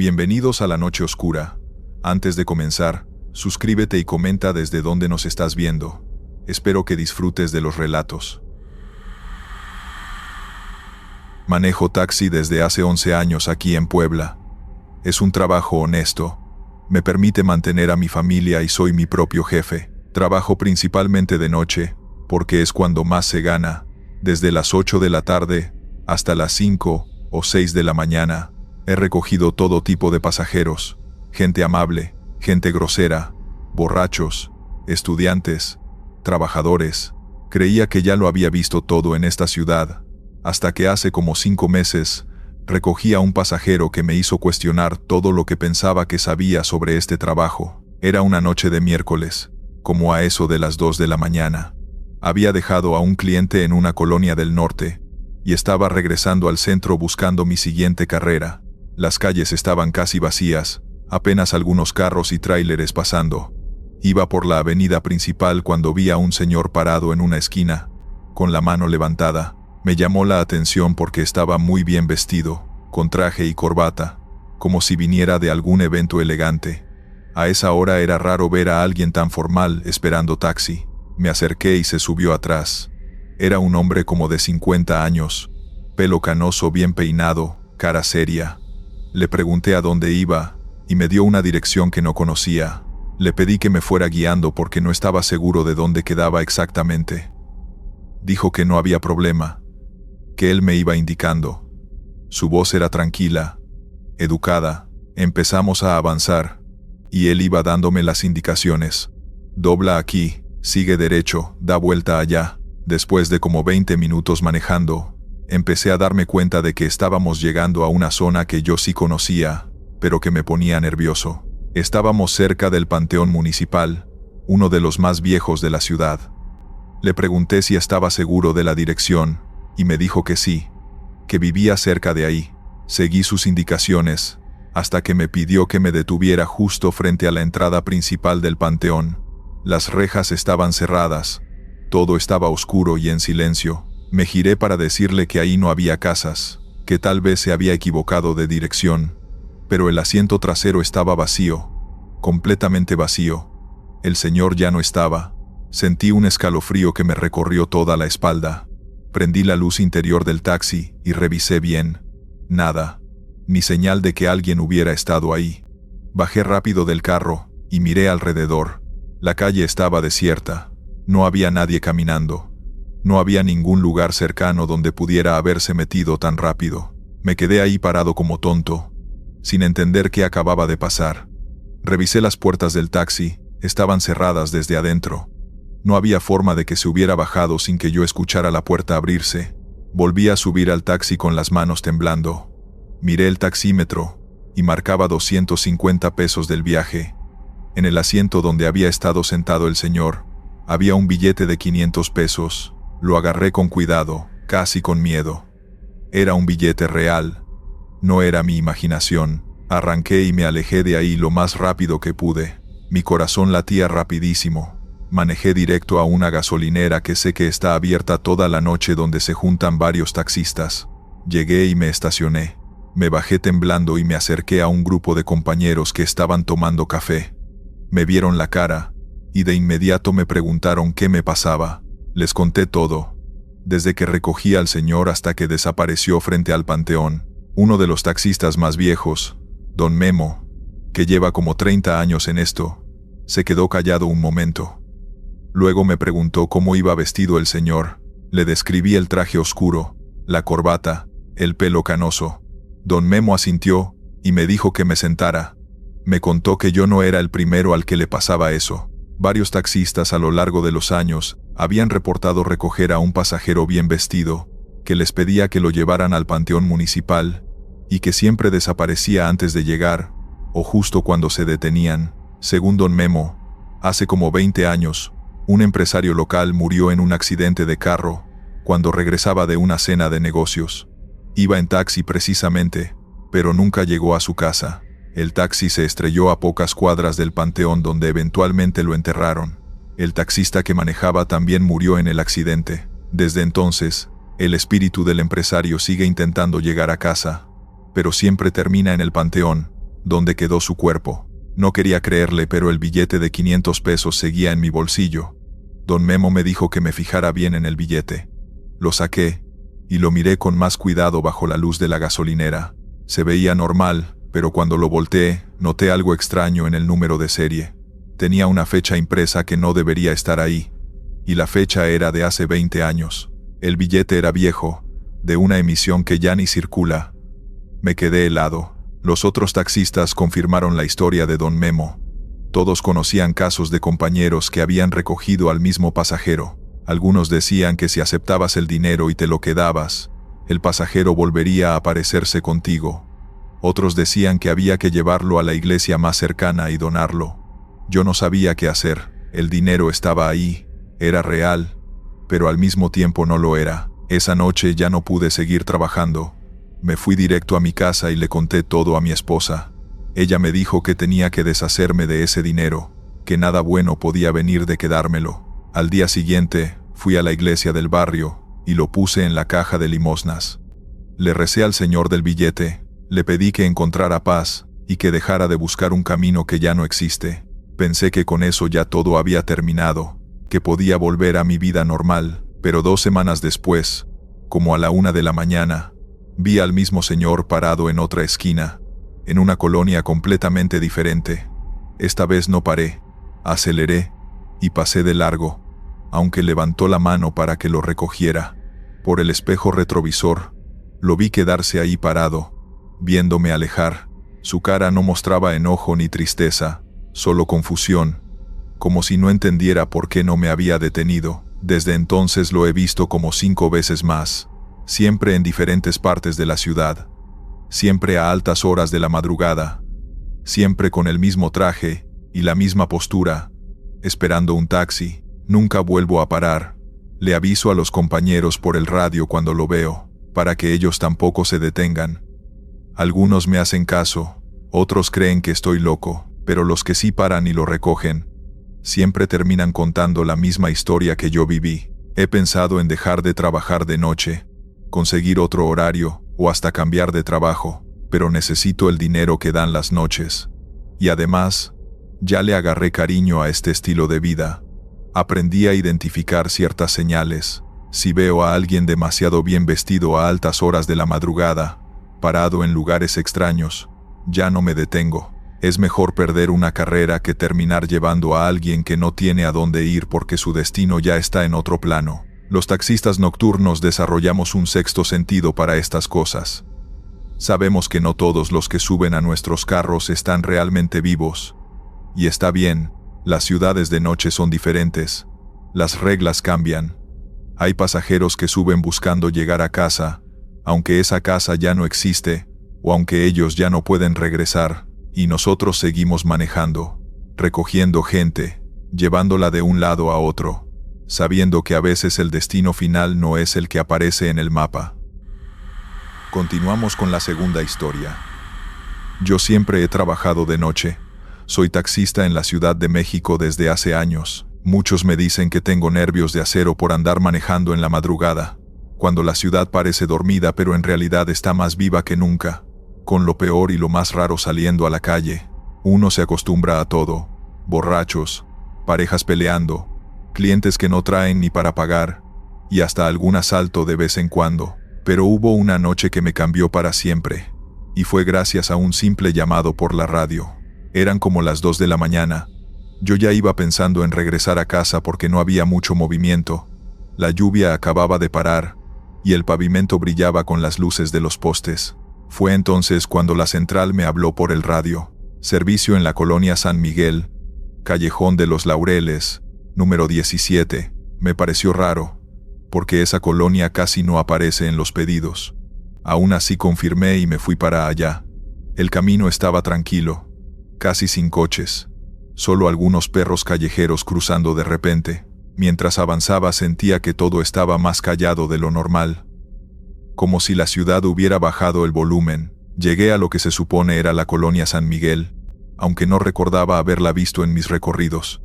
Bienvenidos a la noche oscura. Antes de comenzar, suscríbete y comenta desde dónde nos estás viendo. Espero que disfrutes de los relatos. Manejo taxi desde hace 11 años aquí en Puebla. Es un trabajo honesto. Me permite mantener a mi familia y soy mi propio jefe. Trabajo principalmente de noche, porque es cuando más se gana, desde las 8 de la tarde hasta las 5 o 6 de la mañana. He recogido todo tipo de pasajeros, gente amable, gente grosera, borrachos, estudiantes, trabajadores. Creía que ya lo había visto todo en esta ciudad, hasta que hace como 5 meses recogí a un pasajero que me hizo cuestionar todo lo que pensaba que sabía sobre este trabajo. Era una noche de miércoles, como a eso de las 2 de la mañana. Había dejado a un cliente en una colonia del norte y estaba regresando al centro buscando mi siguiente carrera. Las calles estaban casi vacías, apenas algunos carros y tráileres pasando. Iba por la avenida principal cuando vi a un señor parado en una esquina, con la mano levantada. Me llamó la atención porque estaba muy bien vestido, con traje y corbata, como si viniera de algún evento elegante. A esa hora era raro ver a alguien tan formal esperando taxi. Me acerqué y se subió atrás. Era un hombre como de 50 años, pelo canoso bien peinado, cara seria. Le pregunté a dónde iba, y me dio una dirección que no conocía. Le pedí que me fuera guiando porque no estaba seguro de dónde quedaba exactamente. Dijo que no había problema, que él me iba indicando. Su voz era tranquila, educada. Empezamos a avanzar, y él iba dándome las indicaciones. Dobla aquí, sigue derecho, da vuelta allá. Después de como 20 minutos manejando, empecé a darme cuenta de que estábamos llegando a una zona que yo sí conocía, pero que me ponía nervioso. Estábamos cerca del Panteón Municipal, uno de los más viejos de la ciudad. Le pregunté si estaba seguro de la dirección, y me dijo que sí, que vivía cerca de ahí. Seguí sus indicaciones, hasta que me pidió que me detuviera justo frente a la entrada principal del panteón. Las rejas estaban cerradas, todo estaba oscuro y en silencio. Me giré para decirle que ahí no había casas, que tal vez se había equivocado de dirección, pero el asiento trasero estaba vacío, completamente vacío. El señor ya no estaba. Sentí un escalofrío que me recorrió toda la espalda. Prendí la luz interior del taxi y revisé bien. Nada, ni señal de que alguien hubiera estado ahí. Bajé rápido del carro y miré alrededor. La calle estaba desierta, no había nadie caminando. No había ningún lugar cercano donde pudiera haberse metido tan rápido. Me quedé ahí parado como tonto, sin entender qué acababa de pasar. Revisé las puertas del taxi, estaban cerradas desde adentro. No había forma de que se hubiera bajado sin que yo escuchara la puerta abrirse. Volví a subir al taxi con las manos temblando. Miré el taxímetro, y marcaba 250 pesos del viaje. En el asiento donde había estado sentado el señor, había un billete de 500 pesos. Lo agarré con cuidado, casi con miedo. Era un billete real. No era mi imaginación. Arranqué y me alejé de ahí lo más rápido que pude. Mi corazón latía rapidísimo. Manejé directo a una gasolinera que sé que está abierta toda la noche donde se juntan varios taxistas. Llegué y me estacioné. Me bajé temblando y me acerqué a un grupo de compañeros que estaban tomando café. Me vieron la cara, y de inmediato me preguntaron qué me pasaba. Les conté todo, desde que recogí al señor hasta que desapareció frente al panteón. Uno de los taxistas más viejos, don Memo, que lleva como 30 años en esto, se quedó callado un momento. Luego me preguntó cómo iba vestido el señor. Le describí el traje oscuro, la corbata, el pelo canoso. Don Memo asintió y me dijo que me sentara. Me contó que yo no era el primero al que le pasaba eso. Varios taxistas a lo largo de los años habían reportado recoger a un pasajero bien vestido, que les pedía que lo llevaran al panteón municipal, y que siempre desaparecía antes de llegar, o justo cuando se detenían. Según don Memo, hace como 20 años, un empresario local murió en un accidente de carro, cuando regresaba de una cena de negocios. Iba en taxi precisamente, pero nunca llegó a su casa. El taxi se estrelló a pocas cuadras del panteón donde eventualmente lo enterraron. El taxista que manejaba también murió en el accidente. Desde entonces, el espíritu del empresario sigue intentando llegar a casa, pero siempre termina en el panteón, ¿Dónde quedó su cuerpo? No quería creerle, pero el billete de 500 pesos seguía en mi bolsillo. Don Memo me dijo que me fijara bien en el billete. Lo saqué y lo miré con más cuidado bajo la luz de la gasolinera. Se veía normal, pero cuando lo volteé, noté algo extraño en el número de serie. Tenía una fecha impresa que no debería estar ahí, y la fecha era de hace 20 años. El billete era viejo, de una emisión que ya ni circula. Me quedé helado. Los otros taxistas confirmaron la historia de Don Memo. Todos conocían casos de compañeros que habían recogido al mismo pasajero. Algunos decían que si aceptabas el dinero y te lo quedabas, el pasajero volvería a aparecerse contigo. Otros decían que había que llevarlo a la iglesia más cercana y donarlo. Yo no sabía qué hacer. El dinero estaba ahí, era real, pero al mismo tiempo no lo era. Esa noche ya no pude seguir trabajando. Me fui directo a mi casa y le conté todo a mi esposa. Ella me dijo que tenía que deshacerme de ese dinero, que nada bueno podía venir de quedármelo. Al día siguiente, fui a la iglesia del barrio y lo puse en la caja de limosnas. Le recé al señor del billete, le pedí que encontrara paz y que dejara de buscar un camino que ya no existe. Pensé que con eso ya todo había terminado, que podía volver a mi vida normal, pero 2 semanas después, como a la 1 de la mañana, vi al mismo señor parado en otra esquina, en una colonia completamente diferente. Esta vez no paré, aceleré y pasé de largo, aunque levantó la mano para que lo recogiera. Por el espejo retrovisor, lo vi quedarse ahí parado, viéndome alejar. Su cara no mostraba enojo ni tristeza, solo confusión, como si no entendiera por qué no me había detenido. Desde entonces lo he visto como 5 veces más, siempre en diferentes partes de la ciudad, siempre a altas horas de la madrugada, siempre con el mismo traje y la misma postura, esperando un taxi. Nunca vuelvo a parar. Le aviso a los compañeros por el radio cuando lo veo, para que ellos tampoco se detengan. Algunos me hacen caso, otros creen que estoy loco, pero los que sí paran y lo recogen, siempre terminan contando la misma historia que yo viví. He pensado en dejar de trabajar de noche, conseguir otro horario o hasta cambiar de trabajo, pero necesito el dinero que dan las noches. Y además, ya le agarré cariño a este estilo de vida. Aprendí a identificar ciertas señales. Si veo a alguien demasiado bien vestido a altas horas de la madrugada, parado en lugares extraños, ya no me detengo. Es mejor perder una carrera que terminar llevando a alguien que no tiene a dónde ir porque su destino ya está en otro plano. Los taxistas nocturnos desarrollamos un sexto sentido para estas cosas. Sabemos que no todos los que suben a nuestros carros están realmente vivos. Y está bien, las ciudades de noche son diferentes. Las reglas cambian. Hay pasajeros que suben buscando llegar a casa, aunque esa casa ya no existe, o aunque ellos ya no pueden regresar, y nosotros seguimos manejando, recogiendo gente, llevándola de un lado a otro, sabiendo que a veces el destino final no es el que aparece en el mapa. Continuamos con la segunda historia. Yo siempre he trabajado de noche. Soy taxista en la Ciudad de México desde hace años. Muchos me dicen que tengo nervios de acero por andar manejando en la madrugada, cuando la ciudad parece dormida pero en realidad está más viva que nunca, con lo peor y lo más raro saliendo a la calle. Uno se acostumbra a todo: borrachos, parejas peleando, clientes que no traen ni para pagar, y hasta algún asalto de vez en cuando. Pero hubo una noche que me cambió para siempre, y fue gracias a un simple llamado por la radio. Eran como las 2 de la mañana. Yo ya iba pensando en regresar a casa porque no había mucho movimiento. La lluvia acababa de parar, y el pavimento brillaba con las luces de los postes. Fue entonces cuando la central me habló por el radio. Servicio en la colonia San Miguel, Callejón de los Laureles, número 17. Me pareció raro, porque esa colonia casi no aparece en los pedidos. Aún así confirmé y me fui para allá. El camino estaba tranquilo, casi sin coches, solo algunos perros callejeros cruzando de repente. Mientras avanzaba sentía que todo estaba más callado de lo normal, como si la ciudad hubiera bajado el volumen. Llegué a lo que se supone era la colonia San Miguel, aunque no recordaba haberla visto en mis recorridos.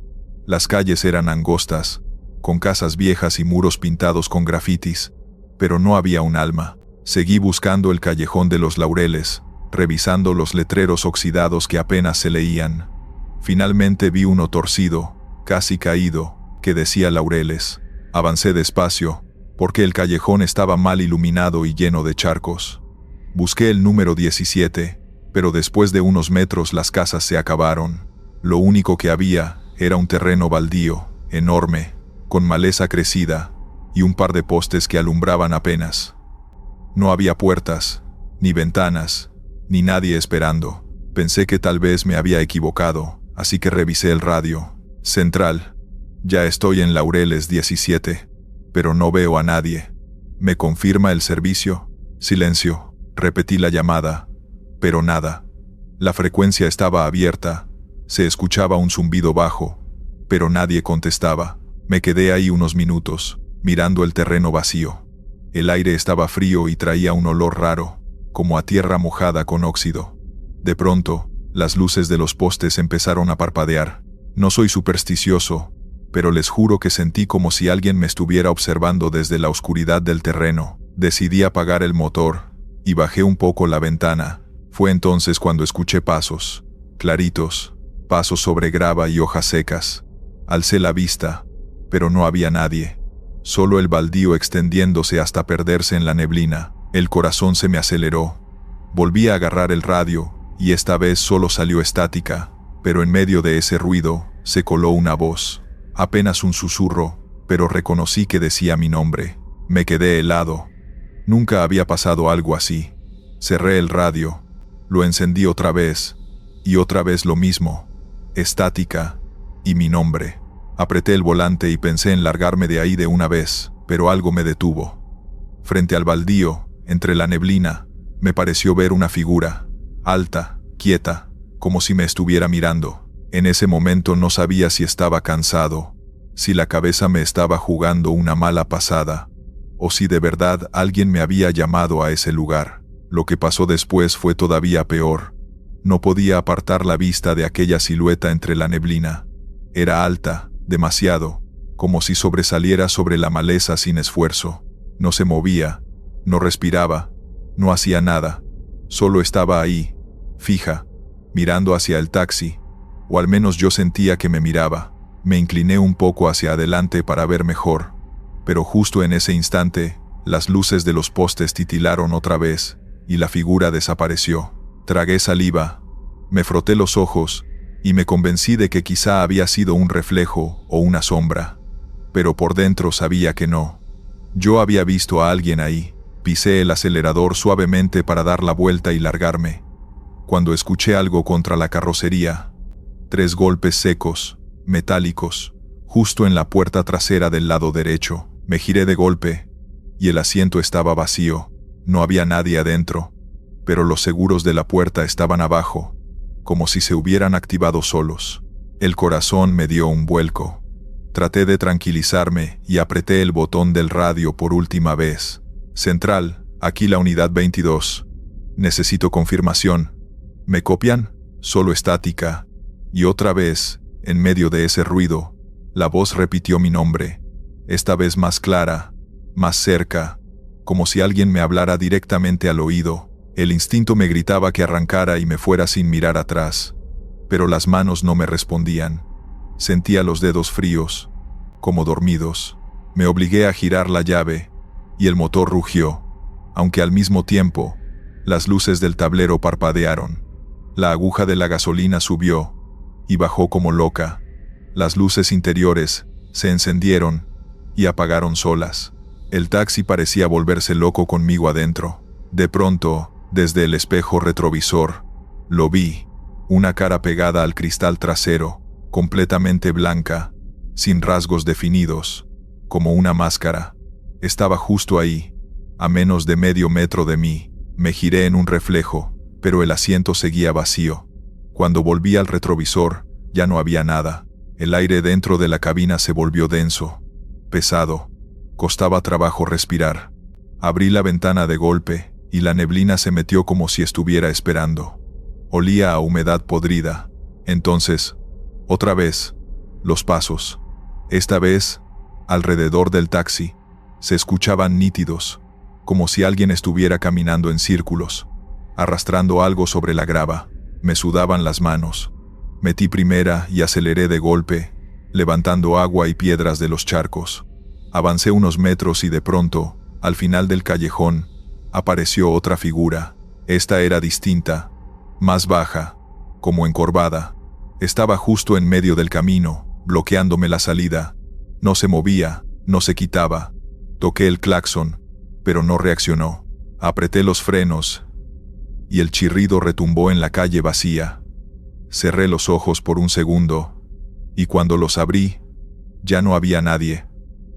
Las calles eran angostas, con casas viejas y muros pintados con grafitis, pero no había un alma. Seguí buscando el Callejón de los Laureles, revisando los letreros oxidados que apenas se leían. Finalmente vi uno torcido, casi caído, que decía Laureles. Avancé despacio, porque el callejón estaba mal iluminado y lleno de charcos. Busqué el número 17, pero después de unos metros las casas se acabaron. Lo único que había era un terreno baldío, enorme, con maleza crecida, y un par de postes que alumbraban apenas. No había puertas, ni ventanas, ni nadie esperando. Pensé que tal vez me había equivocado, así que revisé el radio. Central. Ya estoy en Laureles 17, pero no veo a nadie. ¿Me confirma el servicio? Silencio. Repetí la llamada, pero nada. La frecuencia estaba abierta. Se escuchaba un zumbido bajo, pero nadie contestaba. Me quedé ahí unos minutos, mirando el terreno vacío. El aire estaba frío y traía un olor raro, como a tierra mojada con óxido. De pronto, las luces de los postes empezaron a parpadear. No soy supersticioso, pero les juro que sentí como si alguien me estuviera observando desde la oscuridad del terreno. Decidí apagar el motor y bajé un poco la ventana. Fue entonces cuando escuché pasos, claritos, pasos sobre grava y hojas secas. Alcé la vista, pero no había nadie. Solo el baldío extendiéndose hasta perderse en la neblina. El corazón se me aceleró. Volví a agarrar el radio, y esta vez solo salió estática, pero en medio de ese ruido se coló una voz. Apenas un susurro, pero reconocí que decía mi nombre. Me quedé helado. Nunca había pasado algo así. Cerré el radio, lo encendí otra vez, y otra vez lo mismo. Estática, y mi nombre. Apreté el volante y pensé en largarme de ahí de una vez, pero algo me detuvo. Frente al baldío, entre la neblina, me pareció ver una figura, alta, quieta, como si me estuviera mirando. En ese momento no sabía si estaba cansado, si la cabeza me estaba jugando una mala pasada, o si de verdad alguien me había llamado a ese lugar. Lo que pasó después fue todavía peor. No podía apartar la vista de aquella silueta entre la neblina. Era alta, demasiado, como si sobresaliera sobre la maleza sin esfuerzo. No se movía, no respiraba, no hacía nada. Solo estaba ahí, fija, mirando hacia el taxi, o al menos yo sentía que me miraba. Me incliné un poco hacia adelante para ver mejor, pero justo en ese instante, las luces de los postes titilaron otra vez, y la figura desapareció. Tragué saliva, me froté los ojos, y me convencí de que quizá había sido un reflejo o una sombra, pero por dentro sabía que no. Yo había visto a alguien ahí. Pisé el acelerador suavemente para dar la vuelta y largarme, cuando escuché algo contra la carrocería. 3 golpes secos, metálicos, justo en la puerta trasera del lado derecho. Me giré de golpe, y el asiento estaba vacío. No había nadie adentro, pero los seguros de la puerta estaban abajo, como si se hubieran activado solos. El corazón me dio un vuelco. Traté de tranquilizarme y apreté el botón del radio por última vez. Central, aquí la unidad 22. Necesito confirmación. ¿Me copian? Solo estática. Y otra vez, en medio de ese ruido, la voz repitió mi nombre. Esta vez más clara, más cerca, como si alguien me hablara directamente al oído. El instinto me gritaba que arrancara y me fuera sin mirar atrás, pero las manos no me respondían. Sentía los dedos fríos, como dormidos. Me obligué a girar la llave, y el motor rugió, aunque al mismo tiempo, las luces del tablero parpadearon. La aguja de la gasolina subió, y bajó como loca. Las luces interiores se encendieron, y apagaron solas. El taxi parecía volverse loco conmigo adentro. De pronto, desde el espejo retrovisor, lo vi, una cara pegada al cristal trasero, completamente blanca, sin rasgos definidos, como una máscara. Estaba justo ahí, a menos de medio metro de mí. Me giré en un reflejo, pero el asiento seguía vacío. Cuando volví al retrovisor, ya no había nada. El aire dentro de la cabina se volvió denso, pesado. Costaba trabajo respirar. Abrí la ventana de golpe, y la neblina se metió como si estuviera esperando. Olía a humedad podrida. Entonces, otra vez, los pasos. Esta vez, alrededor del taxi. Se escuchaban nítidos, como si alguien estuviera caminando en círculos. arrastrando algo sobre la grava. Me sudaban las manos. Metí primera y aceleré de golpe, levantando agua y piedras de los charcos. Avancé unos metros y de pronto, al final del callejón, apareció otra figura. Esta era distinta, más baja, como encorvada. Estaba justo en medio del camino, bloqueándome la salida. No se movía, no se quitaba. Toqué el claxon, pero no reaccionó. Apreté los frenos y el chirrido retumbó en la calle vacía. Cerré los ojos por un segundo, y cuando los abrí, ya no había nadie.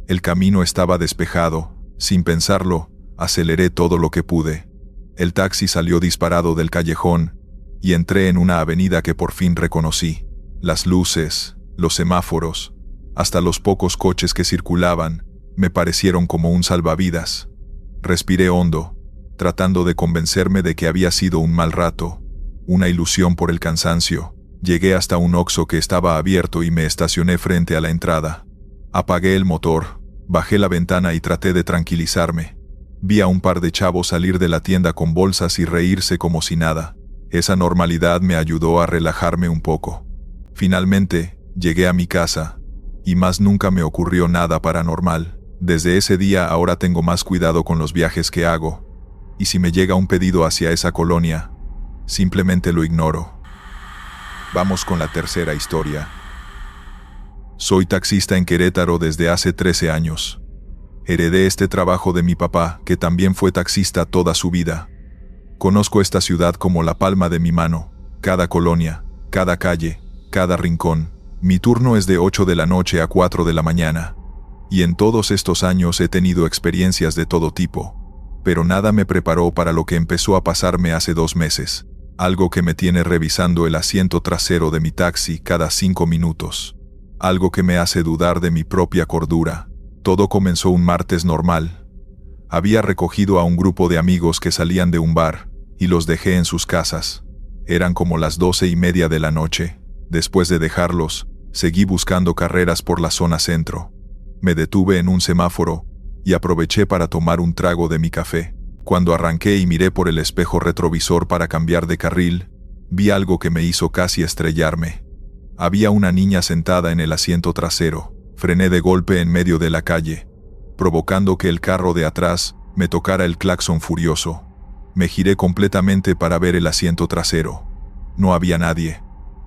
El camino estaba despejado. Sin pensarlo, aceleré todo lo que pude. El taxi salió disparado del callejón, y entré en una avenida que por fin reconocí. Las luces, los semáforos, hasta los pocos coches que circulaban, me parecieron como un salvavidas. Respiré hondo, tratando de convencerme de que había sido un mal rato, una ilusión por el cansancio. Llegué hasta un Oxxo que estaba abierto y me estacioné frente a la entrada. Apagué el motor, bajé la ventana y traté de tranquilizarme. Vi a un par de chavos salir de la tienda con bolsas y reírse como si nada. Esa normalidad me ayudó a relajarme un poco. Finalmente, llegué a mi casa, y más nunca me ocurrió nada paranormal. Desde ese día ahora tengo más cuidado con los viajes que hago, y si me llega un pedido hacia esa colonia, simplemente lo ignoro. Vamos con la tercera historia. Soy taxista en Querétaro desde hace 13 años. Heredé este trabajo de mi papá, que también fue taxista toda su vida. Conozco esta ciudad como la palma de mi mano, cada colonia, cada calle, cada rincón. Mi turno es de 8 de la noche a 4 de la mañana. Y en todos estos años he tenido experiencias de todo tipo. Pero nada me preparó para lo que empezó a pasarme hace 2 meses. Algo que me tiene revisando el asiento trasero de mi taxi cada 5 minutos. Algo que me hace dudar de mi propia cordura. Todo comenzó un martes normal. Había recogido a un grupo de amigos que salían de un bar, y los dejé en sus casas. Eran como las 12:30 de la noche. Después de dejarlos, seguí buscando carreras por la zona centro. Me detuve en un semáforo, y aproveché para tomar un trago de mi café. Cuando arranqué y miré por el espejo retrovisor para cambiar de carril, vi algo que me hizo casi estrellarme. Había una niña sentada en el asiento trasero. Frené de golpe en medio de la calle, provocando que el carro de atrás me tocara el claxon furioso. Me giré completamente para ver el asiento trasero. No había nadie.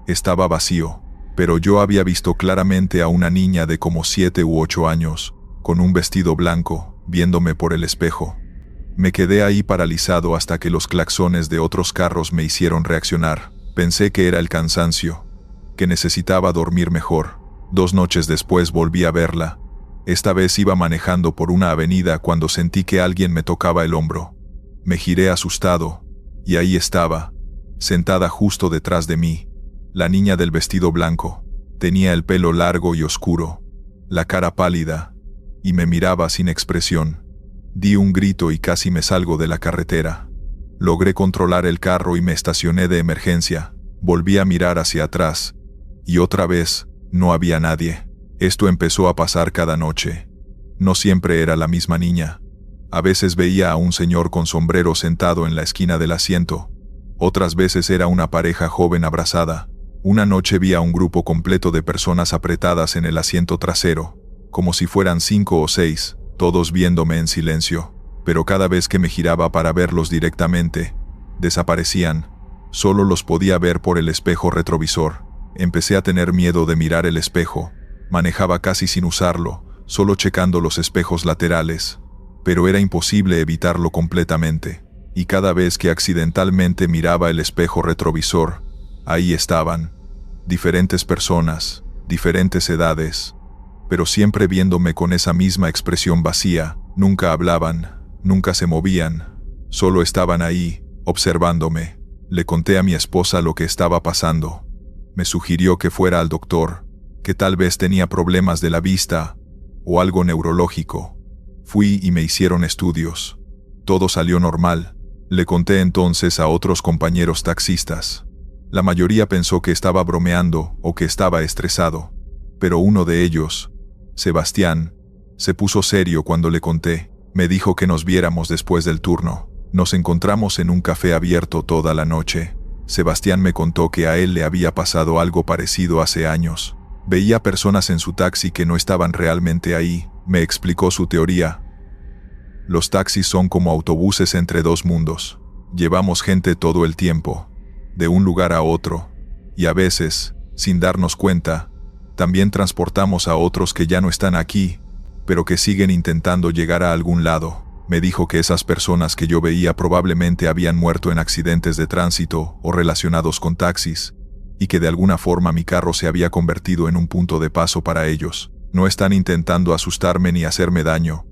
Estaba vacío, pero yo había visto claramente a una niña de como 7 u 8 años, con un vestido blanco, viéndome por el espejo. Me quedé ahí paralizado hasta que los claxones de otros carros me hicieron reaccionar. Pensé que era el cansancio, que necesitaba dormir mejor. 2 noches después volví a verla. Esta vez iba manejando por una avenida cuando sentí que alguien me tocaba el hombro. Me giré asustado, y ahí estaba, sentada justo detrás de mí, la niña del vestido blanco. Tenía el pelo largo y oscuro, la cara pálida, y me miraba sin expresión. Di un grito y casi me salgo de la carretera. Logré controlar el carro y me estacioné de emergencia. Volví a mirar hacia atrás, y otra vez, no había nadie. Esto empezó a pasar cada noche. No siempre era la misma niña. A veces veía a un señor con sombrero sentado en la esquina del asiento. Otras veces era una pareja joven abrazada. Una noche vi a un grupo completo de personas apretadas en el asiento trasero, como si fueran 5 o 6, todos viéndome en silencio. Pero cada vez que me giraba para verlos directamente, desaparecían. Solo los podía ver por el espejo retrovisor. Empecé a tener miedo de mirar el espejo. Manejaba casi sin usarlo, solo checando los espejos laterales. Pero era imposible evitarlo completamente. Y cada vez que accidentalmente miraba el espejo retrovisor, ahí estaban. Diferentes personas, diferentes edades, pero siempre viéndome con esa misma expresión vacía. Nunca hablaban, nunca se movían, solo estaban ahí, observándome. Le conté a mi esposa lo que estaba pasando. Me sugirió que fuera al doctor, que tal vez tenía problemas de la vista o algo neurológico. Fui y me hicieron estudios. Todo salió normal. Le conté entonces a otros compañeros taxistas. La mayoría pensó que estaba bromeando o que estaba estresado, pero uno de ellos, Sebastián, se puso serio cuando le conté. Me dijo que nos viéramos después del turno. Nos encontramos en un café abierto toda la noche. Sebastián me contó que a él le había pasado algo parecido hace años. Veía personas en su taxi que no estaban realmente ahí. Me explicó su teoría. Los taxis son como autobuses entre dos mundos. Llevamos gente todo el tiempo, de un lugar a otro, y a veces, sin darnos cuenta, también transportamos a otros que ya no están aquí, pero que siguen intentando llegar a algún lado. Me dijo que esas personas que yo veía probablemente habían muerto en accidentes de tránsito o relacionados con taxis, y que de alguna forma mi carro se había convertido en un punto de paso para ellos. No están intentando asustarme ni hacerme daño,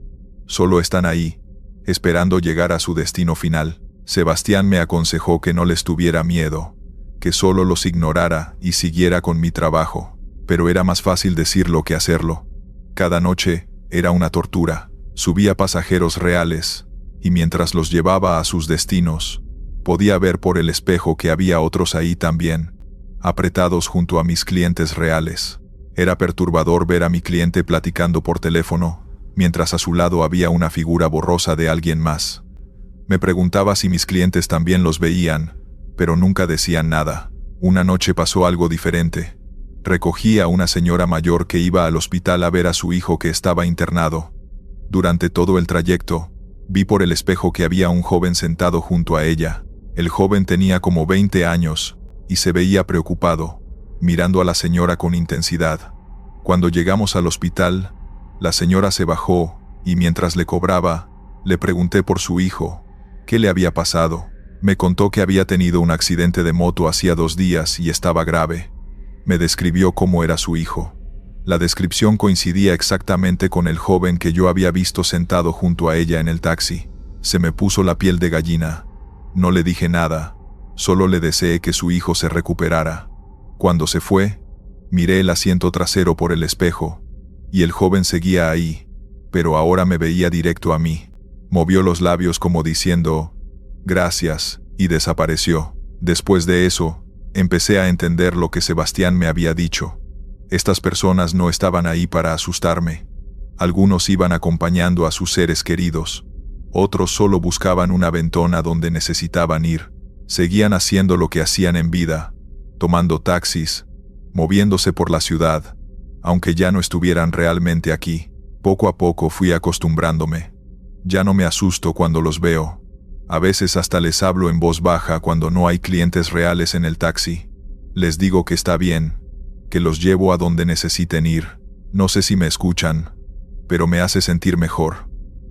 solo están ahí, esperando llegar a su destino final. Sebastián me aconsejó que no les tuviera miedo, que solo los ignorara y siguiera con mi trabajo, pero era más fácil decirlo que hacerlo. Cada noche era una tortura. Subía pasajeros reales, y mientras los llevaba a sus destinos, podía ver por el espejo que había otros ahí también, apretados junto a mis clientes reales. Era perturbador ver a mi cliente platicando por teléfono, mientras a su lado había una figura borrosa de alguien más. Me preguntaba si mis clientes también los veían, pero nunca decían nada. Una noche pasó algo diferente. Recogí a una señora mayor que iba al hospital a ver a su hijo que estaba internado. Durante todo el trayecto, vi por el espejo que había un joven sentado junto a ella. El joven tenía como 20 años, y se veía preocupado, mirando a la señora con intensidad. Cuando llegamos al hospital, la señora se bajó, y mientras le cobraba, le pregunté por su hijo, qué le había pasado. Me contó que había tenido un accidente de moto hacía 2 días y estaba grave. Me describió cómo era su hijo. La descripción coincidía exactamente con el joven que yo había visto sentado junto a ella en el taxi. Se me puso la piel de gallina. No le dije nada, solo le deseé que su hijo se recuperara. Cuando se fue, miré el asiento trasero por el espejo, y el joven seguía ahí, pero ahora me veía directo a mí. Movió los labios como diciendo, «Gracias», y desapareció. Después de eso, empecé a entender lo que Sebastián me había dicho. Estas personas no estaban ahí para asustarme. Algunos iban acompañando a sus seres queridos. Otros solo buscaban una ventana donde necesitaban ir. Seguían haciendo lo que hacían en vida, tomando taxis, moviéndose por la ciudad, aunque ya no estuvieran realmente aquí. Poco a poco fui acostumbrándome. Ya no me asusto cuando los veo. A veces hasta les hablo en voz baja cuando no hay clientes reales en el taxi. Les digo que está bien, que los llevo a donde necesiten ir. No sé si me escuchan, pero me hace sentir mejor.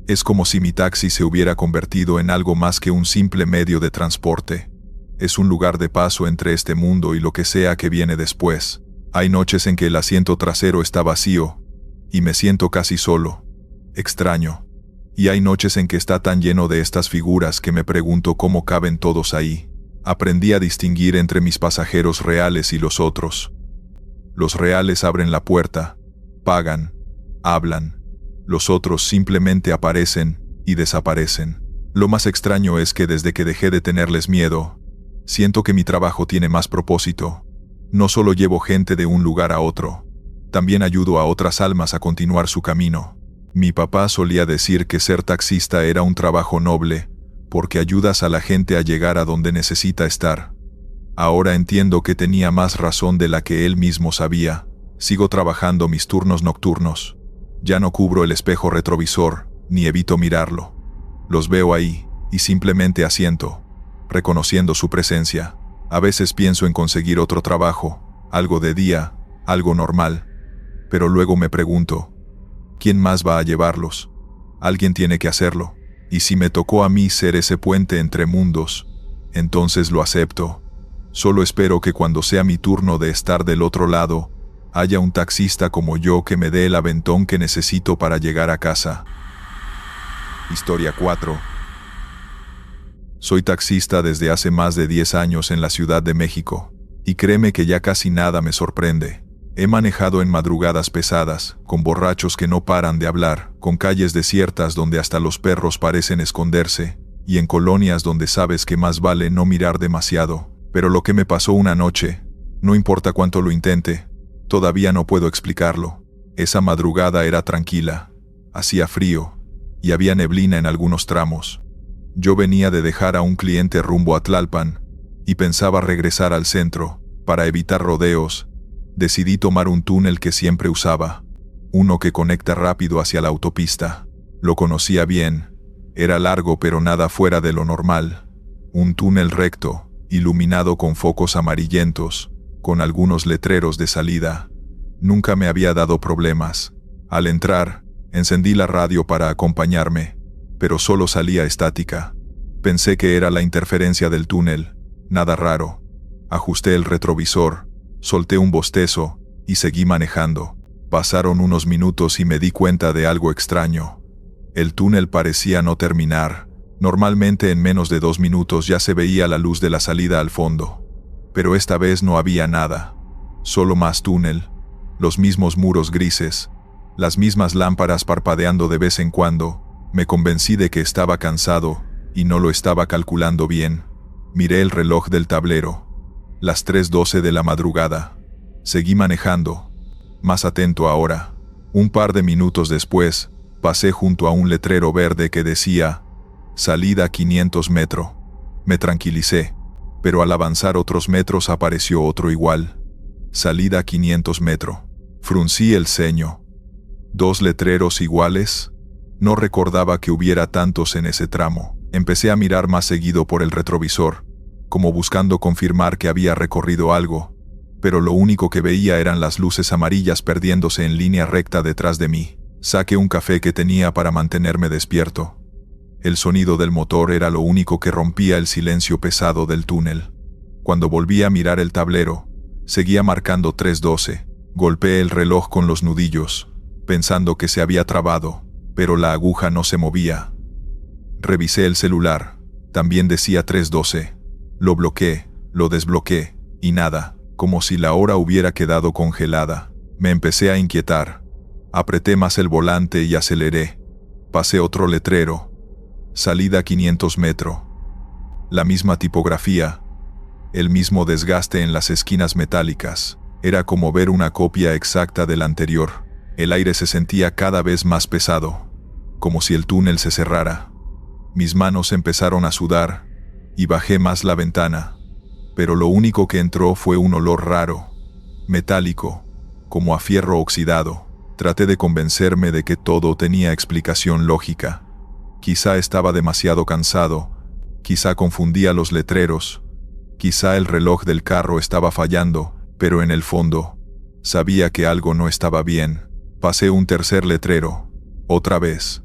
Es como si mi taxi se hubiera convertido en algo más que un simple medio de transporte. Es un lugar de paso entre este mundo y lo que sea que viene después. Hay noches en que el asiento trasero está vacío, y me siento casi solo, extraño. Y hay noches en que está tan lleno de estas figuras que me pregunto cómo caben todos ahí. Aprendí a distinguir entre mis pasajeros reales y los otros. Los reales abren la puerta, pagan, hablan. Los otros simplemente aparecen y desaparecen. Lo más extraño es que desde que dejé de tenerles miedo, siento que mi trabajo tiene más propósito. No solo llevo gente de un lugar a otro, también ayudo a otras almas a continuar su camino. Mi papá solía decir que ser taxista era un trabajo noble, porque ayudas a la gente a llegar a donde necesita estar. Ahora entiendo que tenía más razón de la que él mismo sabía. Sigo trabajando mis turnos nocturnos. Ya no cubro el espejo retrovisor, ni evito mirarlo. Los veo ahí, y simplemente asiento, reconociendo su presencia. A veces pienso en conseguir otro trabajo, algo de día, algo normal. Pero luego me pregunto, ¿quién más va a llevarlos? Alguien tiene que hacerlo. Y si me tocó a mí ser ese puente entre mundos, entonces lo acepto. Solo espero que cuando sea mi turno de estar del otro lado, haya un taxista como yo que me dé el aventón que necesito para llegar a casa. Historia 4. Soy taxista desde hace más de 10 años en la Ciudad de México, y créeme que ya casi nada me sorprende. He manejado en madrugadas pesadas, con borrachos que no paran de hablar, con calles desiertas donde hasta los perros parecen esconderse, y en colonias donde sabes que más vale no mirar demasiado. Pero lo que me pasó una noche, no importa cuánto lo intente, todavía no puedo explicarlo. Esa madrugada era tranquila, hacía frío, y había neblina en algunos tramos. Yo venía de dejar a un cliente rumbo a Tlalpan y pensaba regresar al centro. Para evitar rodeos, decidí tomar un túnel que siempre usaba, uno que conecta rápido hacia la autopista. Lo conocía bien, era largo pero nada fuera de lo normal. Un túnel recto, iluminado con focos amarillentos, con algunos letreros de salida. Nunca me había dado problemas. Al entrar, encendí la radio para acompañarme, pero solo salía estática. Pensé que era la interferencia del túnel, nada raro. Ajusté el retrovisor, solté un bostezo y seguí manejando. Pasaron unos minutos y me di cuenta de algo extraño. El túnel parecía no terminar. Normalmente en menos de 2 minutos ya se veía la luz de la salida al fondo. Pero esta vez no había nada. Solo más túnel, los mismos muros grises, las mismas lámparas parpadeando de vez en cuando. Me convencí de que estaba cansado y no lo estaba calculando bien. Miré el reloj del tablero. Las 3:12 de la madrugada. Seguí manejando, más atento ahora. Un par de minutos después, pasé junto a un letrero verde que decía «Salida 500 metros». Me tranquilicé, pero al avanzar otros metros apareció otro igual. «Salida 500 metros». Fruncí el ceño. ¿2 letreros iguales? No recordaba que hubiera tantos en ese tramo. Empecé a mirar más seguido por el retrovisor, como buscando confirmar que había recorrido algo, pero lo único que veía eran las luces amarillas perdiéndose en línea recta detrás de mí. Saqué un café que tenía para mantenerme despierto. El sonido del motor era lo único que rompía el silencio pesado del túnel. Cuando volví a mirar el tablero, seguía marcando 3:12. Golpeé el reloj con los nudillos, pensando que se había trabado, pero la aguja no se movía. Revisé el celular, también decía 3:12. Lo bloqueé, lo desbloqueé, y nada, como si la hora hubiera quedado congelada. Me empecé a inquietar. Apreté más el volante y aceleré. Pasé otro letrero. Salida 500 metros. La misma tipografía. El mismo desgaste en las esquinas metálicas. Era como ver una copia exacta del anterior. El aire se sentía cada vez más pesado, como si el túnel se cerrara. Mis manos empezaron a sudar, y bajé más la ventana, pero lo único que entró fue un olor raro, metálico, como a fierro oxidado. Traté de convencerme de que todo tenía explicación lógica. Quizá estaba demasiado cansado, quizá confundía los letreros, quizá el reloj del carro estaba fallando, pero en el fondo, sabía que algo no estaba bien. Pasé un tercer letrero, otra vez.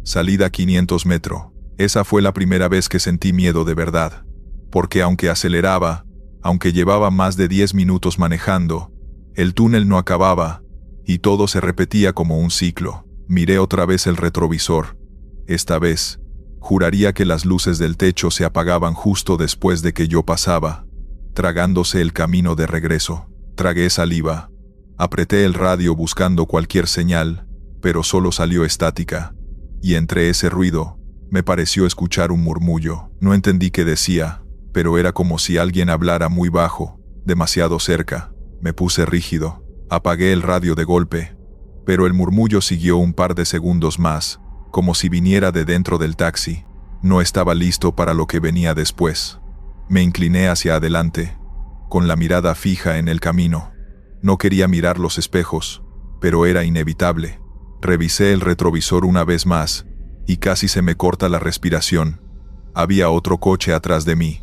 Salida 500 metros. Esa fue la primera vez que sentí miedo de verdad, porque aunque aceleraba, aunque llevaba más de 10 minutos manejando, el túnel no acababa, y todo se repetía como un ciclo. Miré otra vez el retrovisor. Esta vez, juraría que las luces del techo se apagaban justo después de que yo pasaba, tragándose el camino de regreso. Tragué saliva. Apreté el radio buscando cualquier señal, pero solo salió estática, y entre ese ruido, me pareció escuchar un murmullo. No entendí qué decía, pero era como si alguien hablara muy bajo, demasiado cerca. Me puse rígido. Apagué el radio de golpe, pero el murmullo siguió un par de segundos más, como si viniera de dentro del taxi. No estaba listo para lo que venía después. Me incliné hacia adelante, con la mirada fija en el camino. No quería mirar los espejos, pero era inevitable. Revisé el retrovisor una vez más, y casi se me corta la respiración. Había otro coche atrás de mí.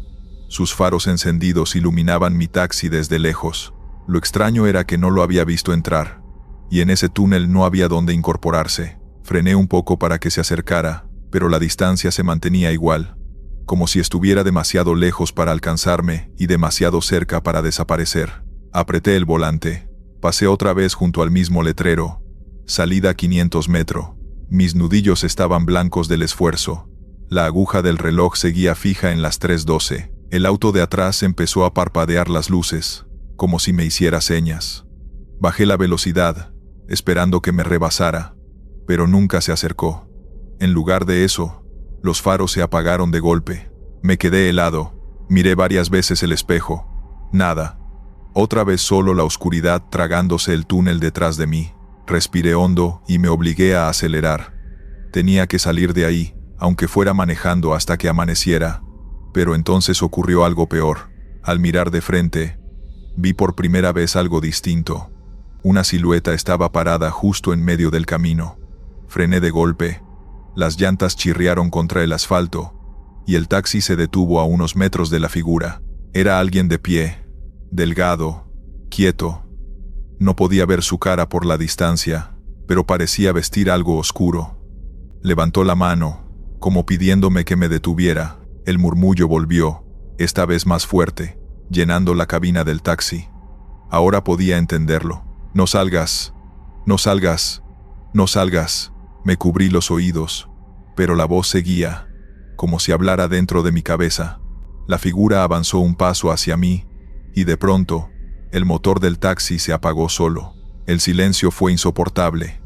Sus faros encendidos iluminaban mi taxi desde lejos. Lo extraño era que no lo había visto entrar, y en ese túnel no había dónde incorporarse. Frené un poco para que se acercara, pero la distancia se mantenía igual, como si estuviera demasiado lejos para alcanzarme y demasiado cerca para desaparecer. Apreté el volante. Pasé otra vez junto al mismo letrero. Salida 500 metros. Mis nudillos estaban blancos del esfuerzo. La aguja del reloj seguía fija en las 3:12. El auto de atrás empezó a parpadear las luces, como si me hiciera señas. Bajé la velocidad, esperando que me rebasara, pero nunca se acercó. En lugar de eso, los faros se apagaron de golpe. Me quedé helado. Miré varias veces el espejo. Nada. Otra vez solo la oscuridad tragándose el túnel detrás de mí. Respiré hondo y me obligué a acelerar. Tenía que salir de ahí, aunque fuera manejando hasta que amaneciera. Pero entonces ocurrió algo peor. Al mirar de frente, vi por primera vez algo distinto. Una silueta estaba parada justo en medio del camino. Frené de golpe. Las llantas chirriaron contra el asfalto, y el taxi se detuvo a unos metros de la figura. Era alguien de pie, delgado, quieto. No podía ver su cara por la distancia, pero parecía vestir algo oscuro. Levantó la mano, como pidiéndome que me detuviera. El murmullo volvió, esta vez más fuerte, llenando la cabina del taxi. Ahora podía entenderlo. No salgas, no salgas, no salgas. Me cubrí los oídos, pero la voz seguía, como si hablara dentro de mi cabeza. La figura avanzó un paso hacia mí, y de pronto, el motor del taxi se apagó solo. El silencio fue insoportable.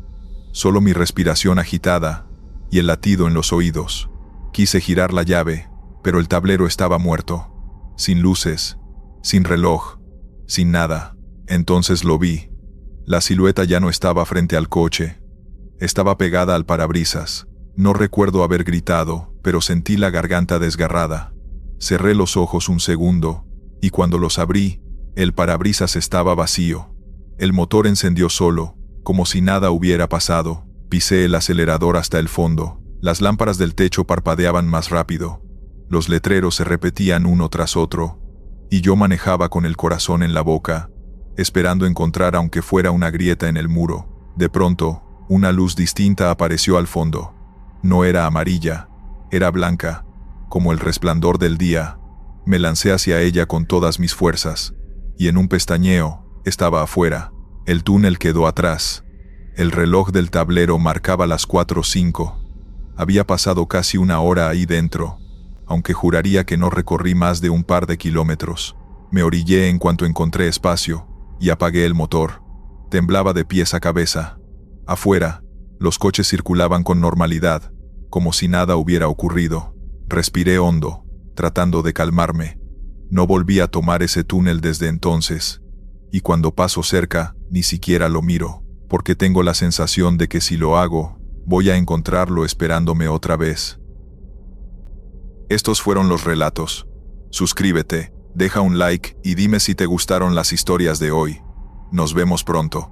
Solo mi respiración agitada y el latido en los oídos. Quise girar la llave, pero el tablero estaba muerto. Sin luces, sin reloj, sin nada. Entonces lo vi. La silueta ya no estaba frente al coche. Estaba pegada al parabrisas. No recuerdo haber gritado, pero sentí la garganta desgarrada. Cerré los ojos un segundo, y cuando los abrí, el parabrisas estaba vacío. El motor encendió solo, como si nada hubiera pasado. Pisé el acelerador hasta el fondo. Las lámparas del techo parpadeaban más rápido. Los letreros se repetían uno tras otro, y yo manejaba con el corazón en la boca, esperando encontrar aunque fuera una grieta en el muro. De pronto, una luz distinta apareció al fondo. No era amarilla, era blanca, como el resplandor del día. Me lancé hacia ella con todas mis fuerzas, y en un pestañeo, estaba afuera. El túnel quedó atrás. El reloj del tablero marcaba las 4:05. Había pasado casi una hora ahí dentro, aunque juraría que no recorrí más de un par de kilómetros. Me orillé en cuanto encontré espacio, y apagué el motor. Temblaba de pies a cabeza. Afuera, los coches circulaban con normalidad, como si nada hubiera ocurrido. Respiré hondo, tratando de calmarme. No volví a tomar ese túnel desde entonces, y cuando paso cerca, ni siquiera lo miro, porque tengo la sensación de que si lo hago, voy a encontrarlo esperándome otra vez. Estos fueron los relatos. Suscríbete, deja un like y dime si te gustaron las historias de hoy. Nos vemos pronto.